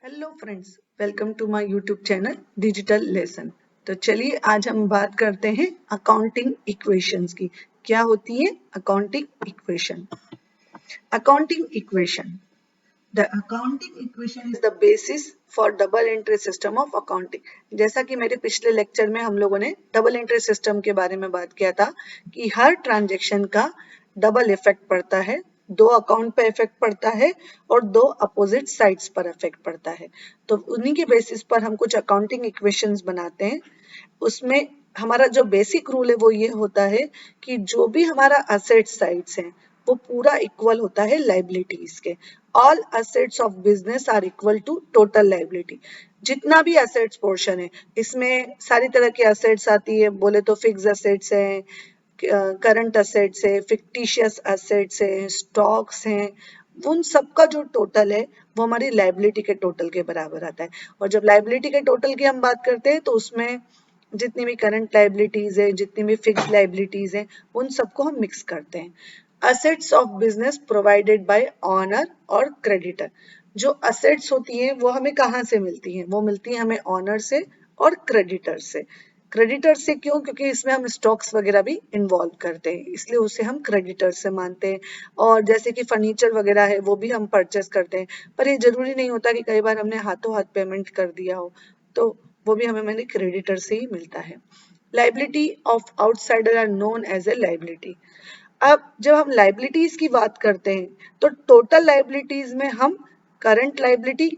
Hello friends, welcome to my YouTube channel digital lesson. तो चलिए आज हम बात करते हैं अकाउंटिंग इक्वेशंस की। क्या होती है accounting equation? Accounting equation, the accounting equation is the basis for double entry system of accounting. जैसा कि मेरे पिछले लेक्चर में हम लोगों ने डबल एंट्री सिस्टम के बारे में बात किया था कि हर ट्रांजेक्शन का डबल इफेक्ट पड़ता है, दो अकाउंट पे इफेक्ट पड़ता है और दो अपोजिट साइड्स पर इफेक्ट पड़ता है। तो उन्हीं के बेसिस पर हम कुछ अकाउंटिंग इक्वेशंस बनाते हैं। उसमें हमारा जो बेसिक रूल है वो ये होता है कि जो भी हमारा असेट साइड्स हैं वो पूरा इक्वल होता है लाइबिलिटीज के। All assets of business are equal to total liability. जितना भी असेट्स पोर्शन है इसमें सारी तरह की असेट्स आती है। बोले तो फिक्स असेट्स हैं, करंट असेट्स है, फिक्टिशियस असेट्स है, स्टॉक्स हैं, उन सबका जो टोटल है वो हमारी लाइबिलिटी के टोटल के बराबर आता है। और जब लाइबिलिटी के टोटल की हम बात करते हैं तो उसमें जितनी भी करंट लाइबिलिटीज है, जितनी भी फिक्स लाइबिलिटीज है, उन सबको हम मिक्स करते हैं। Assets of business provided by honour और क्रेडिटर। जो असेट्स होती हैं वो हमें कहाँ से मिलती हैं? वो मिलती हैं हमें ऑनर से और क्रेडिटर से। क्रेडिटर से क्यों? क्योंकि इसमें हम स्टॉक्स वगैरह भी इन्वॉल्व करते हैं, इसलिए उसे हम क्रेडिटर से मानते हैं। और जैसे कि फर्नीचर वगैरह है वो भी हम परचेस करते हैं, पर ये जरूरी नहीं होता कि कई बार हमने हाथों हाथ पेमेंट कर दिया हो, तो वो भी हमें मैंने क्रेडिटर से ही मिलता है। Liability of outsider are known as a liability. अब जब हम लाइबिलिटीज की बात करते हैं तो टोटल लाइबिलिटीज में हम करंट लाइबिलिटी,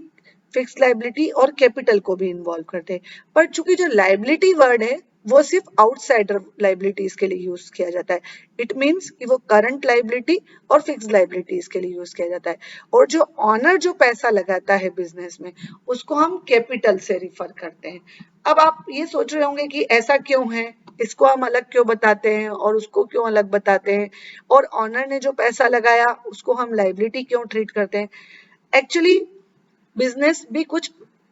फिक्स लाइबिलिटी और कैपिटल को भी इन्वॉल्व करते हैं। पर चूंकि जो लाइबिलिटी वर्ड है वो सिर्फ आउटसाइडर लाइबिलिटीज के लिए यूज किया जाता है। इट मीन्स कि वो करंट लाइबिलिटी और फिक्स लाइबिलिटीज के लिए यूज किया जाता है। और जो ऑनर जो पैसा लगाता है बिजनेस में उसको हम कैपिटल से रिफर करते हैं। अब आप ये सोच रहे होंगे कि ऐसा क्यों है, इसको हम अलग क्यों बताते हैं और उसको क्यों अलग बताते हैं, और ऑनर ने जो पैसा लगाया उसको हम लाइबिलिटी क्यों ट्रीट करते हैं? एक्चुअली बिजनेस भी कुछ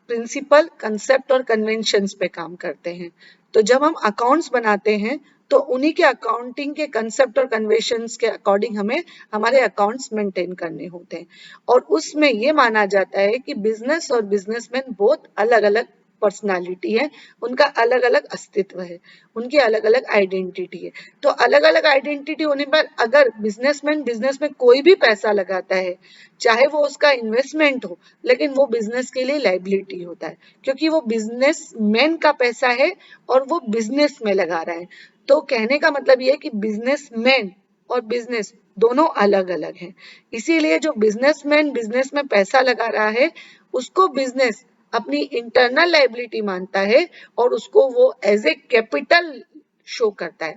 प्रिंसिपल, कंसेप्ट और कन्वेंशंस पे काम करते हैं। तो जब हम अकाउंट्स बनाते हैं तो उन्हीं के अकाउंटिंग के कंसेप्ट और कन्वेंशंस के अकॉर्डिंग हमें हमारे अकाउंट्स मेंटेन करने होते हैं। और उसमें ये माना जाता है कि बिजनेस और बिजनेसमैन बहुत अलग अलग पर्सनालिटी है, उनका अलग अलग अस्तित्व है, उनकी अलग अलग आइडेंटिटी है। तो अलग अलग आइडेंटिटी होने पर अगर बिजनेसमैन बिजनेस में कोई भी पैसा लगाता है, चाहे वो उसका इन्वेस्टमेंट हो, लेकिन वो बिजनेस के लिए लाइबिलिटी होता है, क्योंकि वो बिजनेसमैन का पैसा है और वो बिजनेस में लगा रहा है। तो कहने का मतलब ये है कि बिजनेसमैन और बिजनेस दोनों अलग अलग हैं। इसीलिए जो बिजनेसमैन बिजनेस में पैसा लगा रहा है उसको बिजनेस अपनी इंटरनल लाइबिलिटी मानता है और उसको वो एज ए कैपिटल शो करता है।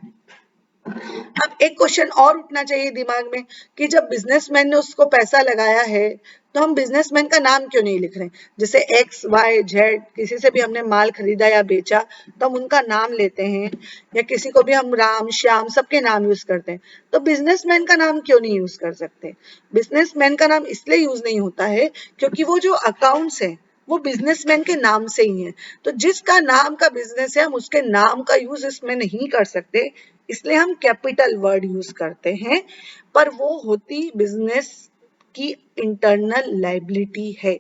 अब एक क्वेश्चन और उठना चाहिए दिमाग में कि जब बिजनेसमैन ने उसको पैसा लगाया है तो हम बिजनेसमैन का नाम क्यों नहीं लिख रहे हैं? जैसे एक्स वाई जेड, किसी से भी हमने माल खरीदा या बेचा तो हम उनका नाम लेते हैं, या किसी को भी हम राम श्याम सबके नाम यूज करते हैं, तो बिजनेसमैन का नाम क्यों नहीं यूज कर सकते? बिजनेसमैन का नाम इसलिए यूज नहीं होता है क्योंकि वो जो अकाउंट्स है वो बिजनेसमैन के नाम से ही है। तो जिसका नाम का बिजनेस है हम उसके नाम का यूज इसमें नहीं कर सकते, इसलिए हम कैपिटल वर्ड यूज करते हैं। पर वो होती बिजनेस की इंटरनल लाइबिलिटी है,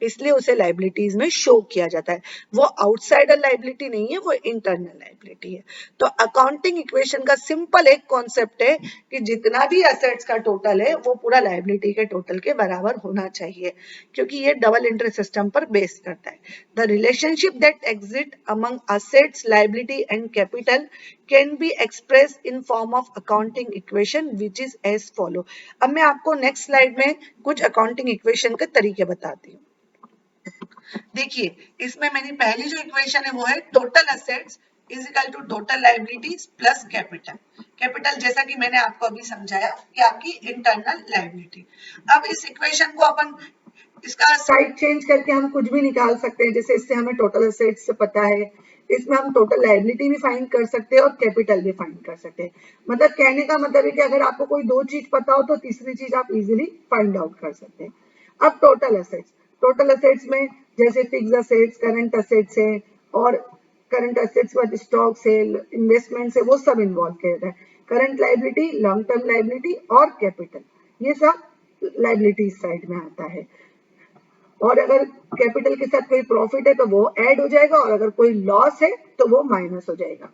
इसलिए उसे लाइबिलिटीज में शो किया जाता है। वो आउटसाइडर लाइबिलिटी नहीं है, वो इंटरनल लाइबिलिटी है। तो अकाउंटिंग इक्वेशन का सिंपल एक कॉन्सेप्ट है कि जितना भी एसेट्स का टोटल है वो पूरा लाइबिलिटी के टोटल के बराबर होना चाहिए, क्योंकि ये डबल एंट्री सिस्टम पर बेस करता है। The relationship that exist among assets, liability and capital can be express in form of accounting equation which is as follow. अब मैं आपको नेक्स्ट स्लाइड में कुछ अकाउंटिंग इक्वेशन के तरीके बताती हूँ। देखिए, इसमें मेरी पहली जो इक्वेशन है वो है total assets is equal to total liabilities plus capital. Capital जैसा कि मैंने आपको अभी समझाया कि आपकी इंटरनल लाइबिलिटी। अब इस इक्वेशन को अपन इसका साइड चेंज करके हम कुछ भी निकाल सकते हैं। जैसे इससे हमें टोटल असेट्स से पता है, इसमें हम टोटल लाइबिलिटी भी फाइंड कर सकते हैं और कैपिटल भी फाइंड कर सकते हैं। मतलब कहने का मतलब है कि अगर आपको कोई दो चीज पता हो तो तीसरी चीज आप इजीली फाइंड आउट कर सकते हैं। अब टोटल असेट्स में जैसे फिक्स असेट्स, करंट असेट्स है, और करंट असेट्स पर स्टॉक्स है, इन्वेस्टमेंट्स है, वो सब इन्वॉल्व किया जाता है। Current liability, long term liability और कैपिटल, ये सब लाइबिलिटी साइड में आता है। और अगर कैपिटल के साथ कोई प्रॉफिट है तो वो ऐड हो जाएगा, और अगर कोई लॉस है तो वो माइनस हो जाएगा।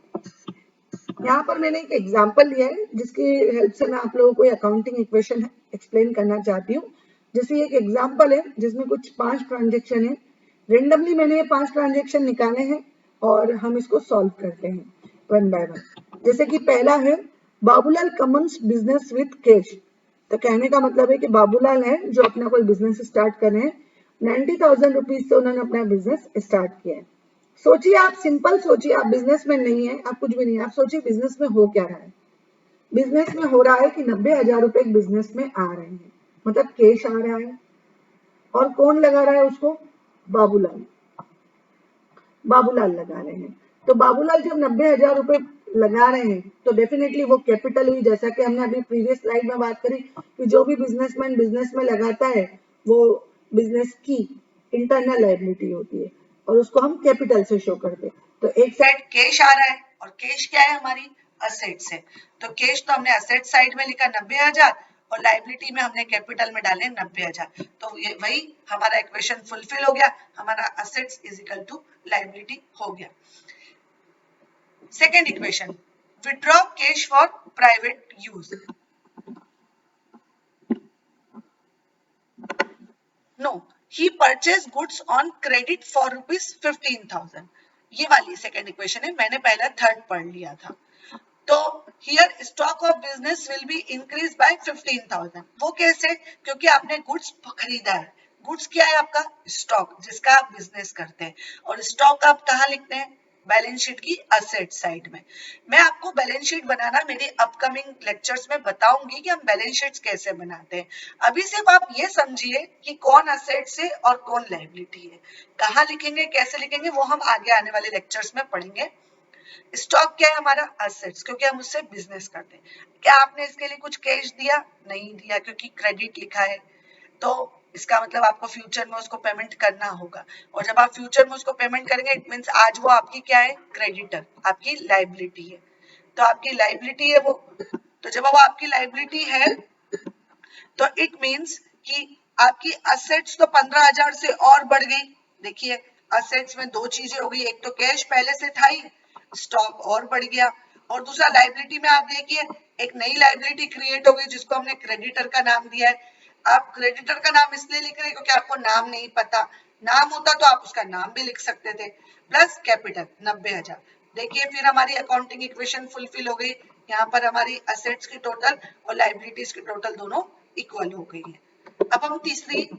यहाँ पर मैंने एक एग्जांपल लिया है जिसकी हेल्प से मैं आप लोगों को अकाउंटिंग इक्वेशन एक्सप्लेन करना चाहती हूँ। जैसे एक एग्जांपल है जिसमें कुछ 5 ट्रांजेक्शन है, रेंडमली मैंने ये 5 ट्रांजेक्शन निकाले हैं और हम इसको सॉल्व करते हैं वन बाय वन। जैसे कि पहला है Babulal Cummins business with cash. तो कहने का मतलब है कि बाबूलाल है जो अपना कोई बिजनेस स्टार्ट कर रहे हैं, 90,000 रुपीज से उन्होंने अपना बिजनेस स्टार्ट किया है। सोचिए, आप सिंपल सोचिए, आप बिजनेसमैन नहीं है, आप कुछ भी नहीं है, आप सोचिए बिजनेस में हो क्या रहा है। बिजनेस में हो रहा है कि 90,000 रुपए बिजनेस में आ रहे हैं, मतलब कैश आ रहा है, और कौन लगा रहा है उसको? बाबूलाल। बाबूलाल लगा रहे हैं। तो बाबूलाल जब 90,000 रुपए लगा रहे हैं तो डेफिनेटली वो कैपिटल हुई। जैसा कि हमने अभी प्रीवियस स्लाइड में बात करी कि जो भी बिजनेसमैन बिजनेस में लगाता है वो बिजनेस की इंटरनल लायबिलिटी होती है और उसको हम कैपिटल से शो करते हैं। तो एक साइड कैश आ रहा है, और कैश क्या है? हमारी असेट्स है। तो कैश तो हमने असेट साइड में लिखा 90,000, और लाइबिलिटी में हमने कैपिटल में डाले 90,000। तो ये वही हमारा इक्वेशन फुलफिल हो गया, हमारा assets is equal to liability हो गया। Second equation, withdraw cash for private use. No, he purchase goods on credit for ₹15,000। ये वाली सेकेंड इक्वेशन है, मैंने पहला थर्ड पढ़ लिया था। तो here stock of business will be increase by 15,000। वो कैसे? क्योंकि आपने गुड्स खरीदा है। गुड्स क्या है? आपका स्टॉक, जिसका आप बिजनेस करते हैं। और स्टॉक आप कहाँ लिखते हैं? बैलेंस शीट की असेट साइड में। मैं आपको बैलेंस शीट बनाना मेरे अपकमिंग लेक्चर्स में बताऊंगी कि हम बैलेंस शीट्स कैसे बनाते हैं। अभी सिर्फ आप ये समझिए कि कौन असेट्स है और कौन लायबिलिटी है। कहाँ लिखेंगे, कैसे लिखेंगे, वो हम आगे आने वाले लेक्चर्स में पढ़ेंगे। स्टॉक क्या है? हमारा असेट्स, क्योंकि हम उससे बिजनेस करते हैं। क्या आपने इसके लिए कुछ कैश दिया? नहीं दिया, क्योंकि क्रेडिट लिखा है। तो इसका मतलब आपको फ्यूचर में उसको पेमेंट करना होगा, और जब आप फ्यूचर में उसको पेमेंट करेंगे इट मींस आज वो आपकी क्या है? क्रेडिटर, आपकी लायबिलिटी है। तो आपकी लायबिलिटी है वो। तो जब वो आपकी लायबिलिटी है तो इट मींस कि आपकी असेट्स तो 15,000 से और बढ़ गई। देखिए, असेट्स में दो चीजें हो गई, एक तो कैश पहले से था ही, स्टॉक और बढ़ गया, और दूसरा लायबिलिटी में आप देखिए एक नई लायबिलिटी क्रिएट हो गई जिसको हमने क्रेडिटर का नाम दिया है। आप क्रेडिटर का नाम इसलिए लिख रहे हैं क्योंकि आपको नाम नहीं पता। नाम होता तो आप उसका नाम भी लिख सकते थे। Plus capital 90,000। देखिए फिर हमारी अकाउंटिंग इक्वेशन फुलफिल हो गई। यहाँ पर हमारी असेट्स की टोटल और लायबिलिटीज की टोटल दोनों इक्वल हो गई है। अब हम तीसरी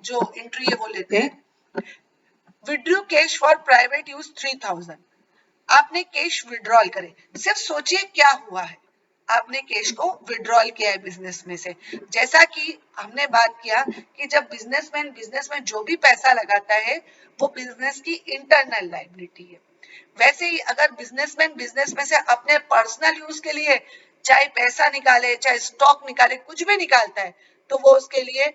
जो एंट्री है वो लेते हैं। Withdrew cash for private use 3,000। आपने कैश विड्रॉल करे। सिर्फ सोचिए क्या हुआ है, आपने कैश को विड्रॉल किया है बिजनेस में से। जैसा कि हमने बात किया कि जब बिजनेसमैन बिजनेस में जो भी पैसा लगाता है वो बिजनेस की इंटरनल लायबिलिटी है। वैसे ही अगर बिजनेसमैन बिजनेस में से अपने पर्सनल यूज के लिए चाहे पैसा निकाले, चाहे स्टॉक निकाले, कुछ भी निकालता है, तो वो उसके लिए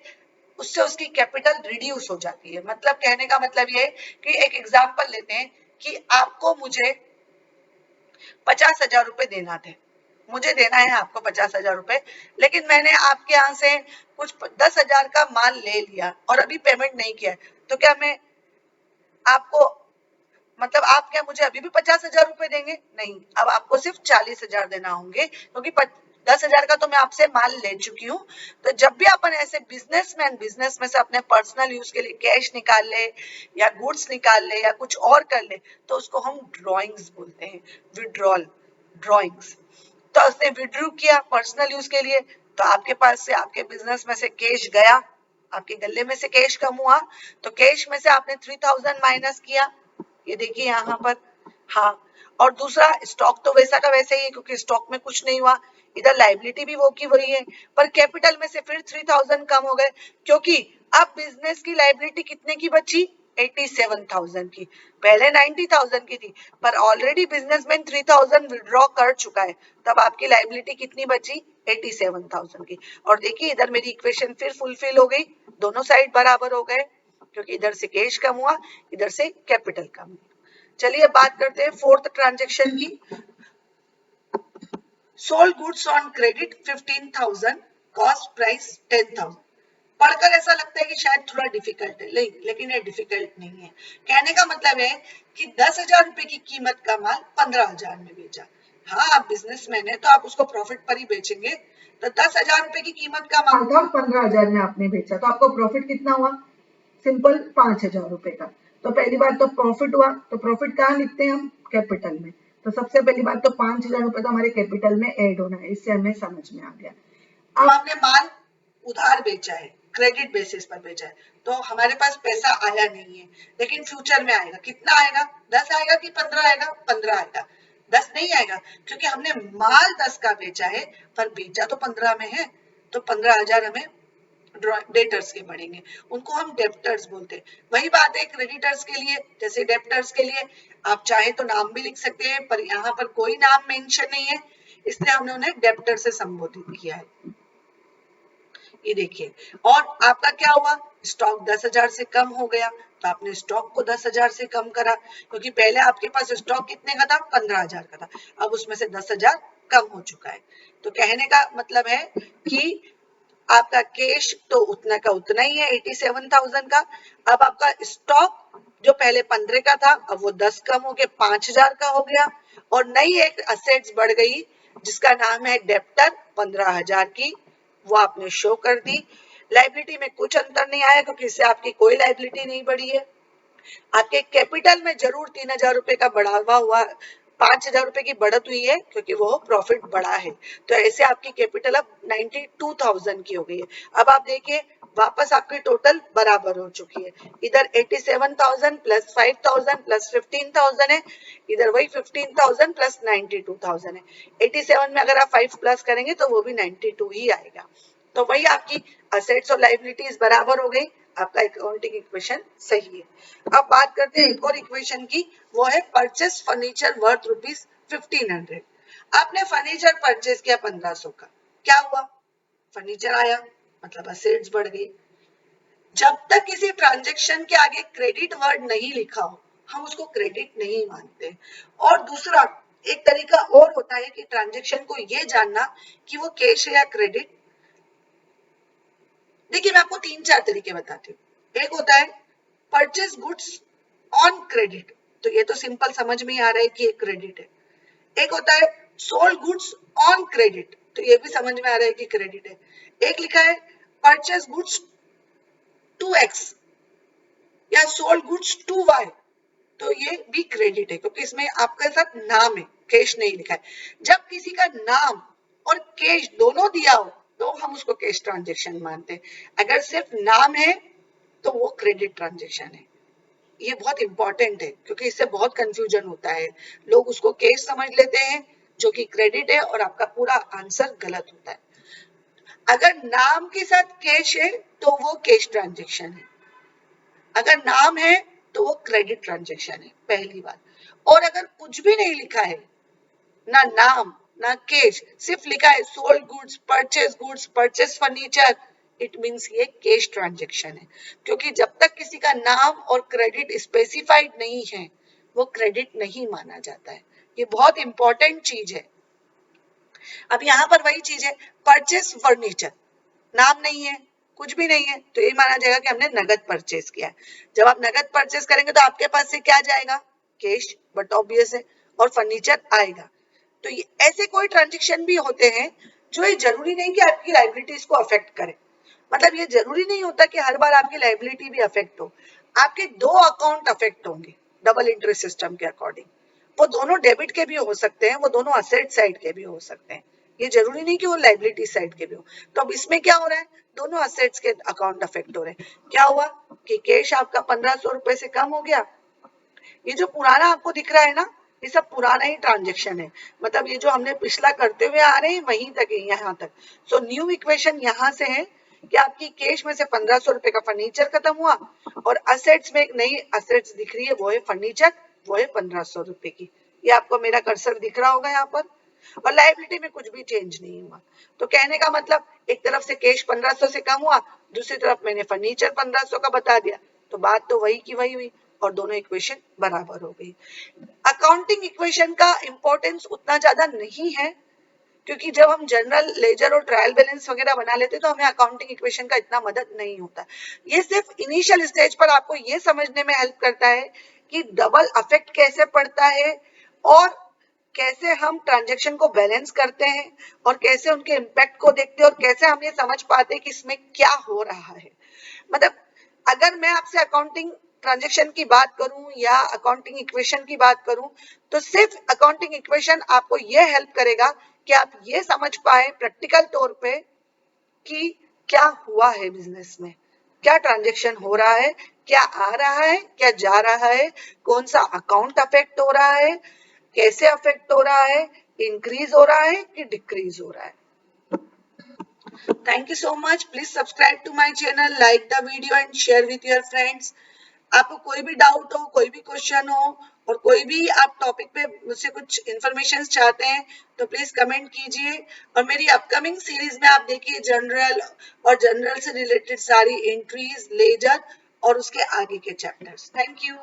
उससे उसकी कैपिटल रिड्यूस हो जाती है। मतलब कहने का मतलब ये है कि एक एग्जांपल लेते हैं कि आपको मुझे 50,000 रुपए देना थे। मुझे देना है आपको 50,000 रुपए, लेकिन मैंने आपके यहाँ से कुछ 10,000 का माल ले लिया और अभी पेमेंट नहीं किया। तो क्या मैं आपको, मतलब आप क्या मुझे अभी भी 50,000 रुपए देंगे? नहीं, अब आपको सिर्फ 40,000 देना होंगे, क्योंकि 10,000 का तो मैं आपसे माल ले चुकी हूँ। तो जब भी अपन ऐसे बिजनेसमैन बिजनेस में से अपने पर्सनल यूज के लिए कैश निकाल ले या गुड्स निकाल ले या कुछ और कर ले, तो उसको हम ड्रॉइंग्स बोलते हैं, विड्रॉल ड्रॉइंग्स। तो उसने विड्रू किया पर्सनल यूज के लिए, तो आपके पास से आपके बिजनेस में से कैश गया, आपके गले में से कैश कम हुआ, तो कैश में से आपने 3,000 माइनस किया। ये देखिए यहाँ पर। हाँ, और दूसरा स्टॉक तो वैसा का वैसे ही है क्योंकि स्टॉक में कुछ नहीं हुआ। इधर लायबिलिटी भी वो की वही है, पर कैपिटल में से फिर 3,000 कम हो गए, क्योंकि अब बिजनेस की लायबिलिटी कितने की बची? 87,000 की। पहले 90,000 की थी, पर ऑलरेडी बिजनेसमैन 3,000 विड्रॉ कर चुका है, तब आपकी लायबिलिटी कितनी बची? 87,000 की। और देखिए इधर मेरी इक्वेशन फिर फुलफिल हो गई, दोनों साइड बराबर हो गए, क्योंकि इधर से कैश कम हुआ, इधर से कैपिटल कम हुआ। चलिए बात करते हैं फोर्थ ट्रांजेक्शन की। Sold goods on credit 15,000, cost price 10,000। पढ़कर ऐसा लगता है कि शायद थोड़ा डिफिकल्ट है, लेकिन ये डिफिकल्ट नहीं है। कहने का मतलब है कि 10,000 रुपए की कीमत का माल 15,000 में बेचा। हाँ, आप बिजनेसमैन है तो आप उसको प्रॉफिट पर ही बेचेंगे। तो 10,000 रुपए की कीमत का माल था, 15,000 में आपने बेचा, तो आपको प्रॉफिट कितना हुआ? सिंपल 5,000 रुपए का। तो पहली बात तो प्रॉफिट हुआ, तो प्रॉफिट कहाँ लिखते हैं हम? कैपिटल में। तो सबसे पहली बात तो 5,000 रुपए तो हमारे कैपिटल में ऐड होना है, इससे हमें समझ में आ गया। अब हमने माल उधार बेचा है, क्रेडिट बेसिस पर बेचा है, तो हमारे पास पैसा आया नहीं है, लेकिन फ्यूचर में आएगा। कितना आएगा? 10 आएगा कि 15 आएगा? 15 आएगा। 10 नहीं आएगा, क्योंकि हमने माल 10 का बेचा है, पर बेचा तो 15 में है, तो 15,000 हमें डेटर्स के पड़ेंगे, उनको हम डेप्टर्स बोलते हैं। वही बात है क्रेडिटर्स के लिए। जैसे डेप्टर्स के लिए आप चाहे तो नाम भी लिख सकते हैं, पर यहाँ पर कोई नाम मेंशन नहीं है, इसलिए हमने उन्हें डेप्टर से संबोधित किया है। ये देखिए, और आपका क्या हुआ? स्टॉक 10,000 से कम हो गया, तो आपने स्टॉक को 10,000 से कम करा, क्योंकि पहले आपके पास स्टॉक कितने का था? 15,000 का था, अब उसमें से 10,000 कम हो चुका है। तो कहने का मतलब है कि आपका कैश तो उतना का उतना ही है, 87,000 का। अब आपका स्टॉक जो पहले 15 का था, अब वो 10 कम हो के 5,000 का हो गया, और नई एक असेट्स बढ़ गई जिसका नाम है डेप्टर 15,000 की, वो आपने शो कर दी। लाइबिलिटी में कुछ अंतर नहीं आया, क्योंकि इससे आपकी कोई लाइबिलिटी नहीं बढ़ी है। आपके कैपिटल में जरूर 3,000 रुपए का बढ़ावा हुआ, 5,000 रुपए की बढ़त हुई है, क्योंकि वो प्रॉफिट बढ़ा है। तो ऐसे आपकी कैपिटल अब 92,000 की हो गई है। अब आप देखिए, वापस आपकी टोटल बराबर हो चुकी है। इधर 87,000 प्लस 5,000 प्लस 15,000 है, इधर वही 15,000 प्लस 92,000 है। 87 में अगर आप 5 प्लस करेंगे तो वो भी 92 ही आएगा। तो वही आपकी असेट्स और लाइबिलिटीज बराबर हो गई, आपका अकाउंटिंग इक्वेशन सही है। अब बात करते हैं एक और इक्वेशन की, वो है परचेस फर्नीचर वर्थ ₹1500। आपने फर्नीचर परचेस किया 1500 का, क्या हुआ? फर्नीचर आया, मतलब असेट्स बढ़ गई। जब तक किसी ट्रांजेक्शन के आगे क्रेडिट वर्ड नहीं लिखा हो, हम उसको क्रेडिट नहीं मानते। और दूसरा एक तरीका और होता है कि ट्रांजेक्शन को ये जानना कि वो कैश है या क्रेडिट। देखिए, मैं आपको 3-4 तरीके बताती हूँ। एक होता है परचेस गुड्स ऑन क्रेडिट, तो ये तो सिंपल समझ में आ रहा है कि ये क्रेडिट है। एक होता है सोल्ड गुड्स ऑन क्रेडिट, तो ये भी समझ में आ रहा है कि क्रेडिट है। एक लिखा है परचेस गुड्स टू एक्स या सोल्ड गुड्स टू वाई, तो ये भी क्रेडिट है, क्योंकि इसमें आपके साथ नाम है, कैश नहीं लिखा है। जब किसी का नाम और कैश दोनों दिया हो तो हम उसको कैश ट्रांजेक्शन मानते हैं। अगर सिर्फ नाम है तो वो क्रेडिट ट्रांजेक्शन है। ये बहुत इंपॉर्टेंट है, क्योंकि इससे बहुत कंफ्यूजन होता है। लोग उसको कैश समझ लेते हैं जो कि क्रेडिट है, और आपका पूरा आंसर गलत होता है। अगर नाम के साथ कैश है तो वो कैश ट्रांजेक्शन है, अगर नाम है तो वो क्रेडिट ट्रांजेक्शन है, पहली बात। और अगर कुछ भी नहीं लिखा है, ना नाम ना कैश, सिर्फ लिखा है sold goods purchase furniture, it means ये कैश ट्रांजेक्शन है, क्योंकि जब तक किसी का नाम और क्रेडिट स्पेसिफाइड नहीं है वो क्रेडिट नहीं माना जाता है। ये बहुत इंपॉर्टेंट चीज है। अब यहाँ पर वही चीज है, परचेस फर्नीचर, नाम नहीं है, कुछ भी नहीं है, तो ये माना जाएगा कि हमने नगद परचेस किया है। जब आप नगद परचेस करेंगे तो आपके पास से क्या जाएगा? कैश, बट ऑब्वियस है, और फर्नीचर आएगा। तो ये ऐसे कोई ट्रांजेक्शन भी होते हैं जो ये जरूरी नहीं कि आपकी लाइबिलिटीज को अफेक्ट करे। मतलब ये जरूरी नहीं होता कि हर बार आपकी लाइबिलिटी भी अफेक्ट हो। आपके 2 अकाउंट अफेक्ट होंगे डबल इंटरेस्ट सिस्टम के अकॉर्डिंग। वो दोनों डेबिट के भी हो सकते हैं, वो दोनों असेट साइड के भी हो सकते हैं। ये जरूरी नहीं कि वो लाइबिलिटी साइड के भी हो। तो अब इसमें क्या हो रहा है? दोनों असेट्स के अकाउंट अफेक्ट हो रहे हैं। क्या हुआ कि कैश आपका 1,500 रुपए से कम हो गया। ये जो पुराना आपको दिख रहा है ना, ये सब पुराना ही ट्रांजेक्शन है, मतलब ये जो हमने पिछला करते हुए आ रहे हैं वहीं तक है, यहाँ तक। सो न्यू इक्वेशन यहाँ से है कि आपकी कैश में से 1,500 रुपए का फर्नीचर खत्म हुआ, और असेट्स में एक नई असेट्स दिख रही है, वो है फर्नीचर, वो है 1,500 रुपए की। ये आपको मेरा कर्सर दिख रहा होगा यहाँ पर। और लाइबिलिटी में कुछ भी चेंज नहीं हुआ। तो कहने का मतलब एक तरफ से कैश 1,500 से कम हुआ, दूसरी तरफ मैंने फर्नीचर 1,500 का बता दिया, तो बात तो वही की वही हुई, और दोनों इक्वेशन बराबर हो गई। अकाउंटिंग इक्वेशन का इंपॉर्टेंस उतना ज्यादा नहीं है, क्योंकि जब हम जनरल लेजर और ट्रायल बैलेंस वगैरह बना लेते हैं तो हमें अकाउंटिंग इक्वेशन का इतना मदद नहीं होता। ये सिर्फ इनिशियल स्टेज पर आपको ये समझने में हेल्प करता है कि डबल अफेक्ट कैसे पड़ता है और कैसे हम ट्रांजैक्शन को बैलेंस करते हैं और कैसे उनके इम्पैक्ट को देखते हैं और कैसे हम ये समझ पाते हैं कि इसमें क्या हो रहा है। मतलब अगर मैं आपसे अकाउंटिंग ट्रांजैक्शन की बात करूं या अकाउंटिंग इक्वेशन की बात करूं तो सिर्फ अकाउंटिंग इक्वेशन आपको ये हेल्प करेगा कि आप ये समझ पाए प्रैक्टिकल तौर पे कि क्या हुआ है बिजनेस में, क्या ट्रांजैक्शन हो रहा है, क्या आ रहा है, क्या जा रहा है, कौन सा अकाउंट अफेक्ट हो रहा है, कैसे अफेक्ट हो रहा है, इंक्रीज हो रहा है कि डिक्रीज हो रहा है। Thank you so much. Please subscribe to my channel, like the video and share with your friends. आपको कोई भी डाउट हो, कोई भी क्वेश्चन हो और कोई भी आप टॉपिक पे मुझसे कुछ इंफॉर्मेशन चाहते हैं तो प्लीज कमेंट कीजिए। और मेरी अपकमिंग सीरीज में आप देखिए जनरल और जनरल से रिलेटेड सारी एंट्रीज, लेजर और उसके आगे के चैप्टर्स। Thank you.